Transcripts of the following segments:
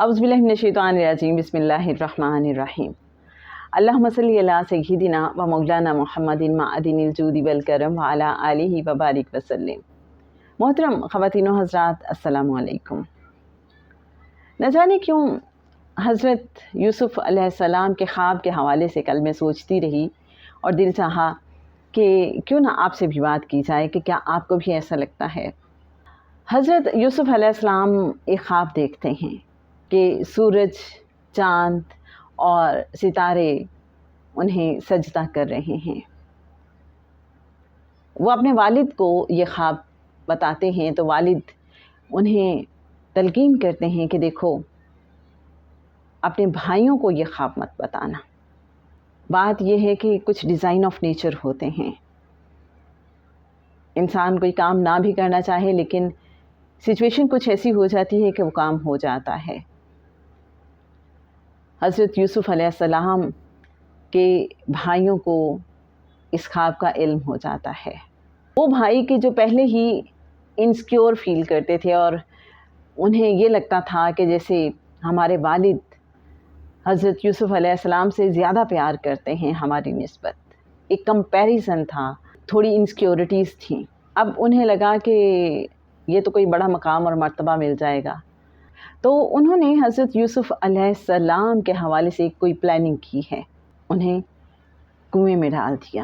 اعوذ باللہ من الشیطان الرجیم بسم اللہ الرحمن الرحیم اللہم صلی علی سیدنا و مولانا محمد معدن الجود والکرم وعلی آلہ وبارک وسلم۔ محترم خواتین و حضرات، السلام علیکم۔ نہ جانے کیوں حضرت یوسف علیہ السلام کے خواب کے حوالے سے کل میں سوچتی رہی اور دل چاہا کہ کیوں نہ آپ سے بھی بات کی جائے کہ کیا آپ کو بھی ایسا لگتا ہے۔ حضرت یوسف علیہ السلام ایک خواب دیکھتے ہیں کہ سورج، چاند اور ستارے انہیں سجدہ کر رہے ہیں۔ وہ اپنے والد کو یہ خواب بتاتے ہیں تو والد انہیں تلقین کرتے ہیں کہ دیکھو، اپنے بھائیوں کو یہ خواب مت بتانا۔ بات یہ ہے کہ کچھ ڈیزائن آف نیچر ہوتے ہیں، انسان کوئی کام نہ بھی کرنا چاہے لیکن سچویشن کچھ ایسی ہو جاتی ہے کہ وہ کام ہو جاتا ہے۔ حضرت یوسف علیہ السلام کے بھائیوں کو اس خواب کا علم ہو جاتا ہے۔ وہ بھائی کہ جو پہلے ہی انسیکیور فیل کرتے تھے اور انہیں یہ لگتا تھا کہ جیسے ہمارے والد حضرت یوسف علیہ السلام سے زیادہ پیار کرتے ہیں ہماری نسبت، ایک کمپیریزن تھا، تھوڑی انسیکیورٹیز تھیں۔ اب انہیں لگا کہ یہ تو کوئی بڑا مقام اور مرتبہ مل جائے گا، تو انہوں نے حضرت یوسف علیہ السلام کے حوالے سے کوئی پلاننگ کی ہے۔ انہیں کنویں میں ڈال دیا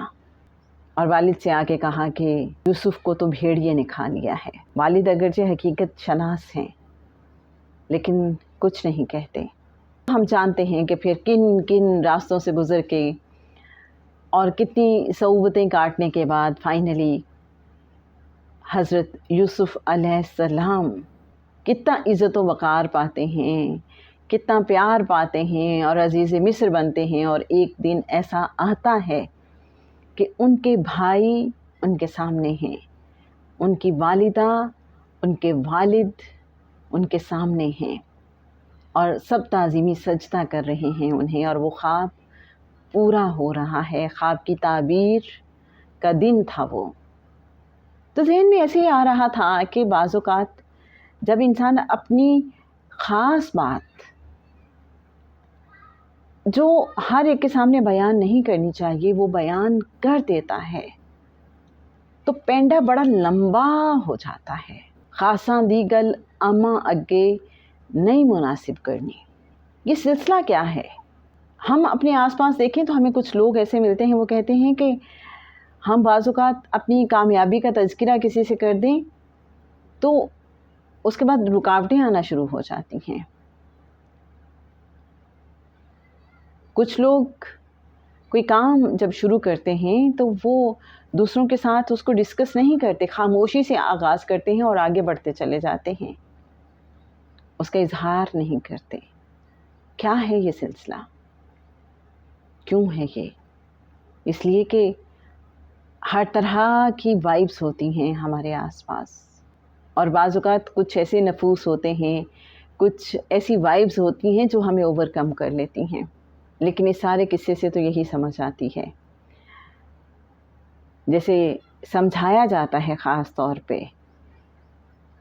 اور والد سے آ کے کہا کہ یوسف کو تو بھیڑیے نے کھا لیا ہے۔ والد اگرچہ حقیقت شناس ہیں لیکن کچھ نہیں کہتے۔ ہم جانتے ہیں کہ پھر کن کن راستوں سے گزر کے اور کتنی صعوبتیں کاٹنے کے بعد فائنلی حضرت یوسف علیہ السلام کتنا عزت و وقار پاتے ہیں، کتنا پیار پاتے ہیں اور عزیز مصر بنتے ہیں، اور ایک دن ایسا آتا ہے کہ ان کے بھائی ان کے سامنے ہیں، ان کی والدہ، ان کے والد ان کے سامنے ہیں اور سب تعظیمی سجدہ کر رہے ہیں انہیں، اور وہ خواب پورا ہو رہا ہے۔ خواب کی تعبیر کا دن تھا وہ۔ تو ذہن میں ایسے ہی آ رہا تھا کہ بعض اوقات جب انسان اپنی خاص بات جو ہر ایک کے سامنے بیان نہیں کرنی چاہیے وہ بیان کر دیتا ہے تو پینڈا بڑا لمبا ہو جاتا ہے۔ خاصاں دی گل اما اگے نہیں مناسب کرنی، یہ سلسلہ کیا ہے؟ ہم اپنے آس پاس دیکھیں تو ہمیں کچھ لوگ ایسے ملتے ہیں، وہ کہتے ہیں کہ ہم بعض اوقات اپنی کامیابی کا تذکرہ کسی سے کر دیں تو اس کے بعد رکاوٹیں آنا شروع ہو جاتی ہیں۔ کچھ لوگ کوئی کام جب شروع کرتے ہیں تو وہ دوسروں کے ساتھ اس کو ڈسکس نہیں کرتے، خاموشی سے آغاز کرتے ہیں اور آگے بڑھتے چلے جاتے ہیں، اس کا اظہار نہیں کرتے۔ کیا ہے یہ سلسلہ؟ کیوں ہے یہ؟ اس لیے کہ ہر طرح کی وائبس ہوتی ہیں ہمارے آس پاس، اور بعض اوقات کچھ ایسے نفوس ہوتے ہیں، کچھ ایسی وائبس ہوتی ہیں جو ہمیں اوور کم کر لیتی ہیں۔ لیکن اس سارے قصے سے تو یہی سمجھ آتی ہے، جیسے سمجھایا جاتا ہے خاص طور پہ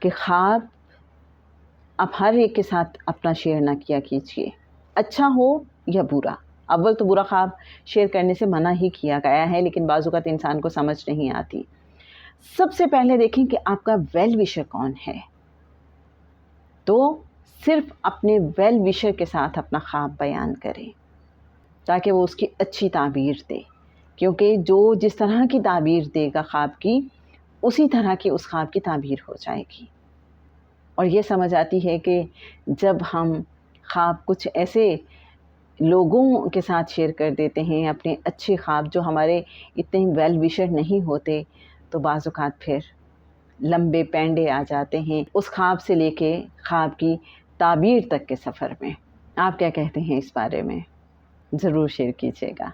کہ خواب آپ ہر ایک کے ساتھ اپنا شیئر نہ کیا کیجیے، اچھا ہو یا برا۔ اول تو برا خواب شیئر کرنے سے منع ہی کیا گیا ہے، لیکن بعض اوقات انسان کو سمجھ نہیں آتی۔ سب سے پہلے دیکھیں کہ آپ کا ویل وشر کون ہے، تو صرف اپنے ویل وشر کے ساتھ اپنا خواب بیان کریں تاکہ وہ اس کی اچھی تعبیر دے، کیونکہ جو جس طرح کی تعبیر دے گا خواب کی، اسی طرح کی اس خواب کی تعبیر ہو جائے گی۔ اور یہ سمجھ آتی ہے کہ جب ہم خواب کچھ ایسے لوگوں کے ساتھ شیئر کر دیتے ہیں، اپنے اچھے خواب جو ہمارے اتنے ویل وشر نہیں ہوتے، تو بعض اوقات پھر لمبے پینڈے آ جاتے ہیں اس خواب سے لے کے خواب کی تعبیر تک کے سفر میں۔ آپ کیا کہتے ہیں اس بارے میں؟ ضرور شیئر کیجیے گا۔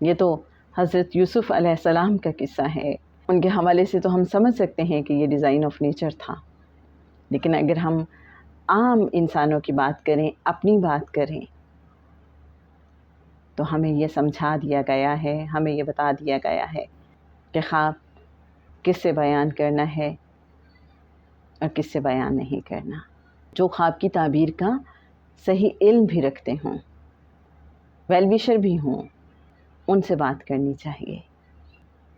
یہ تو حضرت یوسف علیہ السلام کا قصہ ہے، ان کے حوالے سے تو ہم سمجھ سکتے ہیں کہ یہ ڈیزائن آف نیچر تھا، لیکن اگر ہم عام انسانوں کی بات کریں، اپنی بات کریں، تو ہمیں یہ سمجھا دیا گیا ہے، ہمیں یہ بتا دیا گیا ہے کہ خواب کس سے بیان کرنا ہے اور کس سے بیان نہیں کرنا۔ جو خواب کی تعبیر کا صحیح علم بھی رکھتے ہوں، ویل وشر بھی ہوں، ان سے بات کرنی چاہیے۔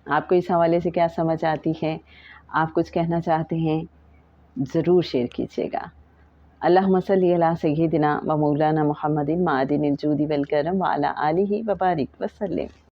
آپ کو اس حوالے سے کیا سمجھ آتی ہے؟ آپ کچھ کہنا چاہتے ہیں؟ ضرور شیئر کیجیے گا۔ اللہم صلی علی سیدنا و مولانا محمد معدن الجود والکرم وعلی آلہ وبارک وسلم۔